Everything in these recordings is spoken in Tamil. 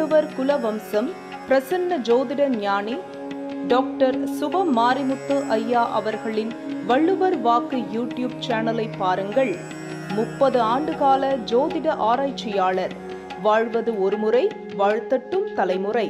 வள்ளுவர் குலவம்சம் பிரசன்ன ஜோதிட ஞானி டாக்டர் சுப மாரிமுத்து ஐயா அவர்களின் வள்ளுவர் வாக்கு யூடியூப் சேனலை பாருங்கள். 30 ஆண்டுகால ஜோதிட ஆராய்ச்சியாளர். வாழ்வது ஒருமுறை, வாழ்த்தட்டும் தலைமுறை.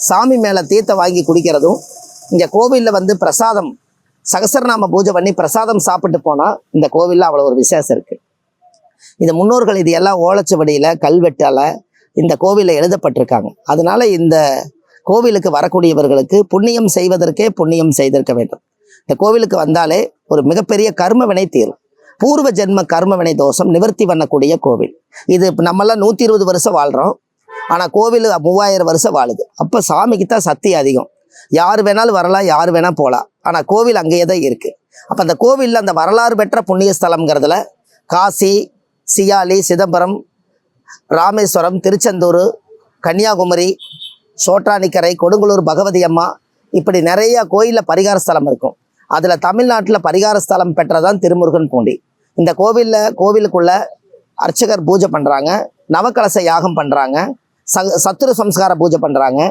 சாமி மேலே தீர்த்த வாங்கி குடிக்கிறதும், இங்கே கோவிலில் வந்து பிரசாதம் சகசரநாம பூஜை பண்ணி பிரசாதம் சாப்பிட்டு போனால் இந்த கோவிலில் அவ்வளோ ஒரு விசேஷம் இருக்குது. இந்த முன்னோர்கள் இது எல்லாம் ஓலைச்சுவடியில் கல்வெட்டால் இந்த கோவிலில் எழுதப்பட்டிருக்காங்க. அதனால இந்த கோவிலுக்கு வரக்கூடியவர்களுக்கு புண்ணியம் செய்வதற்கே புண்ணியம் செய்திருக்க வேண்டும். இந்த கோவிலுக்கு வந்தாலே ஒரு மிகப்பெரிய கர்மவினை தீரும். பூர்வ ஜென்ம கர்மவினை தோஷம் நிவர்த்தி பண்ணக்கூடிய கோவில் இது. நம்மளாம் 120 வருஷம் வாழ்கிறோம், ஆனால் கோவில் 3000 வருஷம் வாழுது. அப்போ சாமிக்கு தான் சக்தி அதிகம். யார் வேணாலும் வரலாம், யார் வேணால் போகலாம். ஆனால் கோவில் அங்கேயே தான் இருக்குது. அப்போ அந்த கோவிலில் அந்த வரலாறு பெற்ற புண்ணிய ஸ்தலம்ங்கிறதுல காசி, சியாலி, சிதம்பரம், ராமேஸ்வரம், திருச்செந்தூர், கன்னியாகுமரி, சோட்டானிக்கரை, கொடுங்கலூர் பகவதி அம்மா, இப்படி நிறைய கோயிலில் பரிகார ஸ்தலம் இருக்கும். அதில் தமிழ்நாட்டில் பரிகார ஸ்தலம் பெற்றதான் திருமுருகன் பூண்டி. இந்த கோவிலுக்குள்ள அர்ச்சகர் பூஜை பண்ணுறாங்க, நவக்கலச யாகம் பண்ணுறாங்க, சத்துரு சம்ஸ்கார பூஜை பண்ணுறாங்க.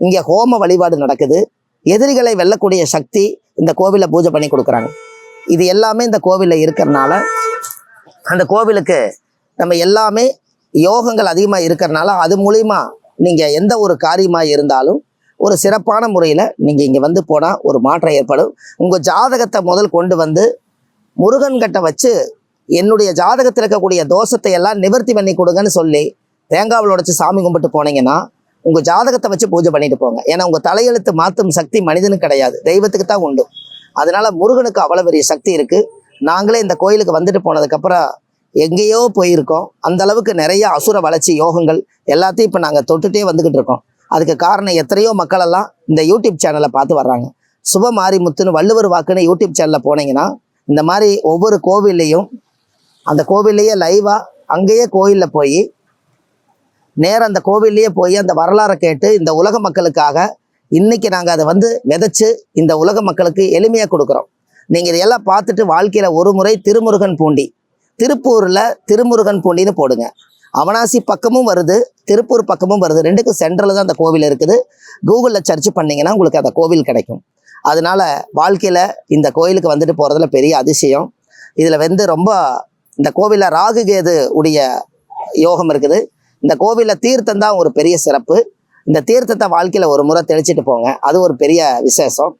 இங்கே ஹோம வழிபாடு நடக்குது. எதிரிகளை வெல்லக்கூடிய சக்தி இந்த கோவிலில் பூஜை பண்ணி கொடுக்குறாங்க. இது எல்லாமே இந்த கோவிலில் இருக்கிறனால அந்த கோவிலுக்கு நம்ம எல்லாமே யோகங்கள் அதிகமாக இருக்கிறனால அது மூலிமா நீங்கள் எந்த ஒரு காரியமாக இருந்தாலும் ஒரு சிறப்பான முறையில் நீங்கள் இங்கே வந்து போனால் ஒரு மாற்றம் ஏற்படும். உங்கள் ஜாதகத்தை முதல் கொண்டு வந்து முருகன்கிட்ட வச்சு என்னுடைய ஜாதகத்தில் இருக்கக்கூடிய தோஷத்தை எல்லாம் நிவர்த்தி பண்ணி கொடுங்கன்னு சொல்லி தேங்காவில் உடைச்சு சாமி கும்பிட்டு போனீங்கன்னா உங்கள் ஜாதகத்தை வச்சு பூஜை பண்ணிட்டு போங்க. ஏன்னா உங்கள் தலையெழுத்து மாற்றும் சக்தி மனிதனுக்கு கிடையாது, தெய்வத்துக்கு தான் உண்டு. அதனால முருகனுக்கு அவ்வளோ பெரிய சக்தி இருக்குது. நாங்களே இந்த கோயிலுக்கு வந்துட்டு போனதுக்கப்புறம் எங்கேயோ போயிருக்கோம். அந்த அளவுக்கு நிறைய அசுர வளர்ச்சி யோகங்கள் எல்லாத்தையும் இப்போ நாங்கள் தொட்டுகிட்டே வந்துக்கிட்டு இருக்கோம். அதுக்கு காரணம் எத்தனையோ மக்களெல்லாம் இந்த யூடியூப் சேனலை பார்த்து வர்றாங்க. சுப மாரிமுத்துன்னு வள்ளுவர் வாக்குன்னு யூடியூப் சேனலில் போனீங்கன்னா இந்த மாதிரி ஒவ்வொரு கோவில்லையும் அந்த கோவில்லையே லைவாக அங்கேயே கோயிலில் போய் நேரம் அந்த கோவில்லையே போய் அந்த வரலாறை கேட்டு இந்த உலக மக்களுக்காக இன்றைக்கி நாங்கள் அதை வந்து விதைச்சு இந்த உலக மக்களுக்கு எளிமையாக கொடுக்குறோம். நீங்கள் இதையெல்லாம் பார்த்துட்டு வாழ்க்கையில் ஒரு முறை திருமுருகன் பூண்டி, திருப்பூரில் திருமுருகன் பூண்டின்னு போடுங்க. அவனாசி பக்கமும் வருது, திருப்பூர் பக்கமும் வருது. ரெண்டுக்கும் சென்ட்ரலில் தான் அந்த கோவில் இருக்குது. கூகுளில் சர்ச் பண்ணிங்கன்னா உங்களுக்கு அந்த கோவில் கிடைக்கும். அதனால வாழ்க்கையில் இந்த கோயிலுக்கு வந்துட்டு போகிறதுல பெரிய அதிசயம். இதில் வந்து ரொம்ப இந்த கோவிலில் ராகு கேது உடைய யோகம் இருக்குது. இந்த கோவிலில் தீர்த்தம் தான் ஒரு பெரிய சிறப்பு. இந்த தீர்த்தத்தை வாழ்க்கையில் ஒரு முறை தெளிச்சிட்டு போங்க, அது ஒரு பெரிய விசேஷம்.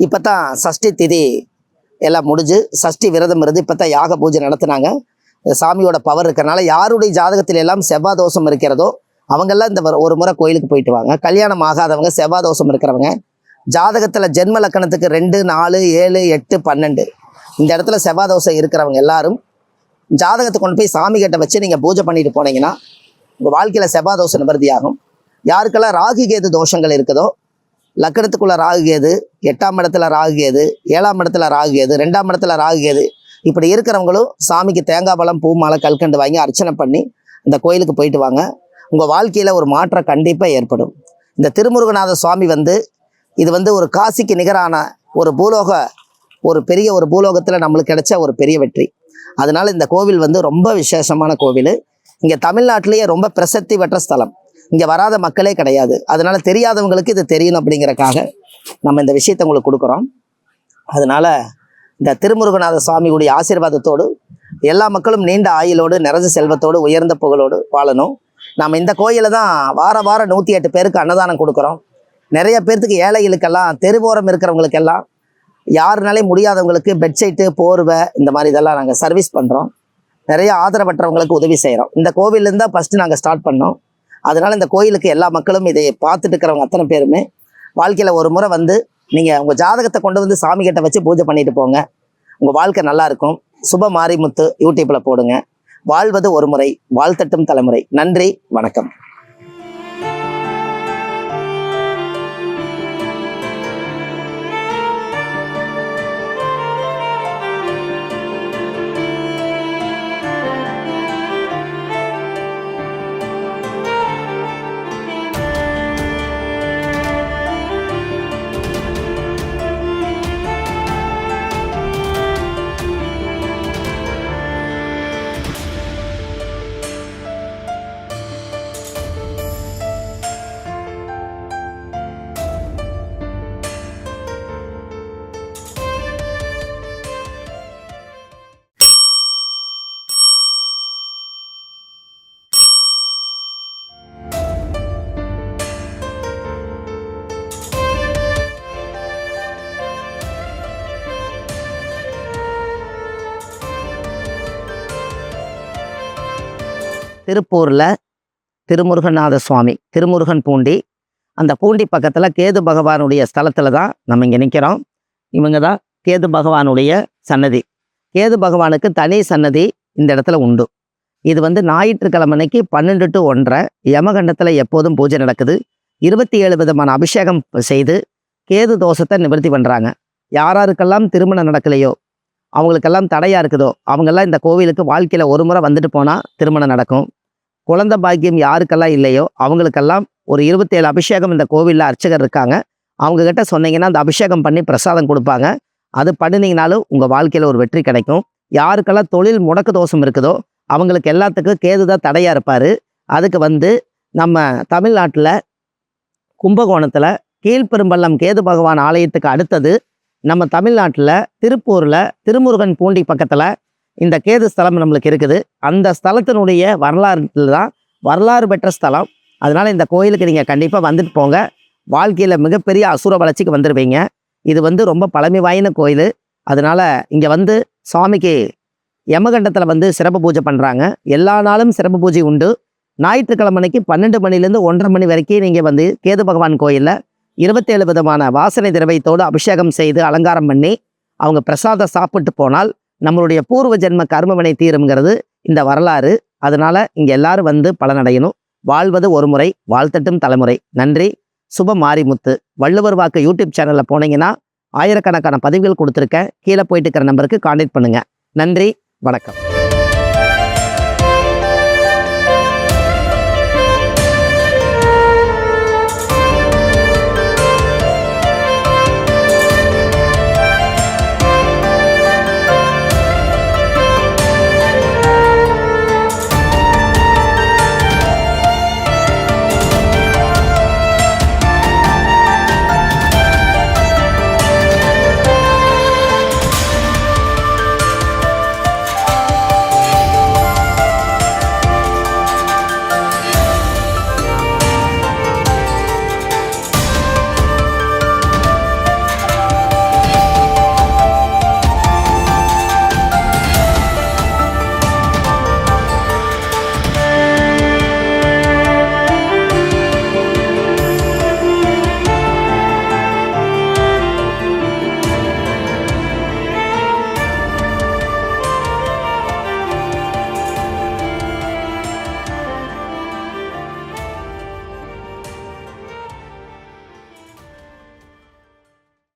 இப்போ தான் சஷ்டி திதி எல்லாம் முடிஞ்சு சஷ்டி விரதம் இருந்து இப்போ தான் யாக பூஜை நடத்துனாங்க. சாமியோட பவர் இருக்கிறனால யாருடைய ஜாதகத்தில் எல்லாம் செவ்வாய் தோஷம் இருக்கிறதோ அவங்கெல்லாம் இந்த ஒரு முறை கோயிலுக்கு போயிட்டு வாங்க. கல்யாணம் ஆகாதவங்க, செவ்வாய் தோஷம் இருக்கிறவங்க, ஜாதகத்தில் ஜென்ம லக்கணத்துக்கு 2, 4, 7, 8, 12 இந்த இடத்துல செவ்வாய் தோஷம் இருக்கிறவங்க எல்லாரும் ஜாதகத்தை கொண்டு போய் சாமி கிட்ட வச்சு நீங்கள் பூஜை பண்ணிட்டு போனீங்கன்னா உங்கள் வாழ்க்கையில் செவ்வாய் தோஷம் நிவர்த்தி ஆகும். யாருக்கெல்லாம் ராகு கேது தோஷங்கள் இருக்குதோ, லக்கணத்துக்குள்ள ராகு கேது, 8ஆம் இடத்துல ராகு கேது, 7ஆம் இடத்துல ராகு கேது, 2ஆம் இடத்துல ராகு கேது, இப்படி இருக்கிறவங்களும் சாமிக்கு தேங்காய் பழம், பூ மாலை, கல்கண்டு வாங்கி அர்ச்சனை பண்ணி இந்த கோயிலுக்கு போயிட்டு வாங்க. உங்கள் வாழ்க்கையில் ஒரு மாற்றம் கண்டிப்பாக ஏற்படும். இந்த திருமுருகநாத சுவாமி இது ஒரு காசிக்கு நிகரான ஒரு பெரிய பூலோகத்தில் நம்மளுக்கு கிடைச்ச ஒரு பெரிய வெற்றி. அதனால இந்த கோவில் ரொம்ப விசேஷமான கோவில். இங்கே தமிழ்நாட்டிலேயே ரொம்ப பிரசித்தி பெற்ற ஸ்தலம். இங்கே வராத மக்களே கிடையாது. அதனால தெரியாதவங்களுக்கு இது தெரியணும் அப்படிங்கிறக்காக நம்ம இந்த விஷயத்தை உங்களுக்கு கொடுக்குறோம். அதனால இந்த திருமுருகநாத சுவாமியுடைய ஆசீர்வாதத்தோடு எல்லா மக்களும் நீண்ட ஆயுளோடு, நிறைஞ்ச செல்வத்தோடு, உயர்ந்த புகழோடு வாழணும். நாம் இந்த கோயிலில் தான் வாரம் 108 பேருக்கு அன்னதானம் கொடுக்குறோம். நிறைய பேர்த்துக்கு ஏழைகளுக்கெல்லாம், தெருவோரம் இருக்கிறவங்களுக்கெல்லாம், யாருனாலே முடியாதவங்களுக்கு பெட்ஷீட்டு, போர்வை, இந்த மாதிரி இதெல்லாம் நாங்கள் சர்வீஸ் பண்ணுறோம். நிறைய ஆதரவற்றவங்களுக்கு உதவி செய்கிறோம். இந்த கோவிலேருந்து தான் ஃபஸ்ட்டு நாங்கள் ஸ்டார்ட் பண்ணோம். அதனால் இந்த கோயிலுக்கு எல்லா மக்களும் இதை பார்த்துட்டு இருக்கிறவங்க அத்தனை பேருமே வாழ்க்கையில் ஒரு முறை நீங்கள் உங்கள் ஜாதகத்தை கொண்டு சாமி கிட்ட வச்சு பூஜை பண்ணிட்டு போங்க. உங்கள் வாழ்க்கை நல்லா இருக்கும். சுப மாரிமுத்து யூடியூப்பில் போடுங்க. வாழ்வது ஒரு முறை, வாழ்த்தட்டும் தலைமுறை. நன்றி, வணக்கம். திருப்பூரில் திருமுருகநாத சுவாமி, திருமுருகன் பூண்டி, அந்த பூண்டி பக்கத்தில் கேது பகவானுடைய ஸ்தலத்தில் தான் நம்ம இங்கே நிற்கிறோம். இவங்க தான் கேது பகவானுடைய சன்னதி. கேது பகவானுக்கு தனி சன்னதி இந்த இடத்துல உண்டு. இது ஞாயிற்றுக்கிழமை அன்னைக்கு 12 to 1:30 யமகண்டத்தில் எப்போதும் பூஜை நடக்குது. 27 விதமான அபிஷேகம் செய்து கேது தோஷத்தை நிவர்த்தி பண்ணுறாங்க. யாராருக்கெல்லாம் திருமணம் நடக்கலையோ, அவங்களுக்கெல்லாம் தடையாக இருக்குதோ, அவங்கெல்லாம் இந்த கோவிலுக்கு வாழ்க்கையில் ஒரு முறை வந்துட்டு போனால் திருமணம் நடக்கும். குழந்தை பாக்கியம் யாருக்கெல்லாம் இல்லையோ அவங்களுக்கெல்லாம் ஒரு 27 அபிஷேகம் இந்த கோவிலில் அர்ச்சகர் இருக்காங்க. அவங்கக்கிட்ட சொன்னீங்கன்னா அந்த அபிஷேகம் பண்ணி பிரசாதம் கொடுப்பாங்க. அது பண்ணினீங்கனாலும் உங்கள் வாழ்க்கையில் ஒரு வெற்றி கிடைக்கும். யாருக்கெல்லாம் தொழில் முடக்கு தோஷம் இருக்குதோ அவங்களுக்கு எல்லாத்துக்கும் கேது தான் தடையாக இருப்பார். அதுக்கு நம்ம தமிழ்நாட்டில் கும்பகோணத்தில் கீழ்பெரும்பள்ளம் கேது பகவான் ஆலயத்துக்கு அடுத்தது நம்ம தமிழ்நாட்டில் திருப்பூரில் திருமுருகன் பூண்டி பக்கத்தில் இந்த கேது ஸ்தலம் நம்மளுக்கு இருக்குது. அந்த ஸ்தலத்தினுடைய வரலாறுல தான் வரலாறு பெற்ற ஸ்தலம். அதனால் இந்த கோயிலுக்கு நீங்கள் கண்டிப்பாக வந்துட்டு போங்க. வாழ்க்கையில் மிகப்பெரிய அசுர வளர்ச்சிக்கு வந்துடுவீங்க. இது ரொம்ப பழமை வாய்ந்த கோயில். அதனால் இங்கே சுவாமிக்கு யமகண்டத்தில் சிறப்பு பூஜை பண்ணுறாங்க. எல்லா நாளும் சிறப்பு பூஜை உண்டு. ஞாயிற்றுக்கிழமை அன்னைக்கு 12 மணிலேருந்து 1:30 மணி வரைக்கும் நீங்கள் கேது பகவான் கோயிலில் 27 விதமான வாசனை திரவியத்தோடு அபிஷேகம் செய்து அலங்காரம் பண்ணி அவங்க பிரசாதம் சாப்பிட்டு போனால் நம்மளுடைய பூர்வ ஜென்ம கர்மவினை தீருங்கிறது இந்த வரலாறு. அதனால இங்க எல்லாரும் பலனடையணும். வாழ்வது ஒரு முறை, வாழ்த்தட்டும் தலைமுறை. நன்றி. சுப மாரிமுத்து. வள்ளுவர் வாக்கு யூடியூப் சேனல்ல போனீங்கன்னா ஆயிரக்கணக்கான பதிவுகள் கொடுத்துருக்கேன். கீழே போயிட்டு இருக்கிற நம்பருக்கு கான்டாக்ட் பண்ணுங்க. நன்றி, வணக்கம்.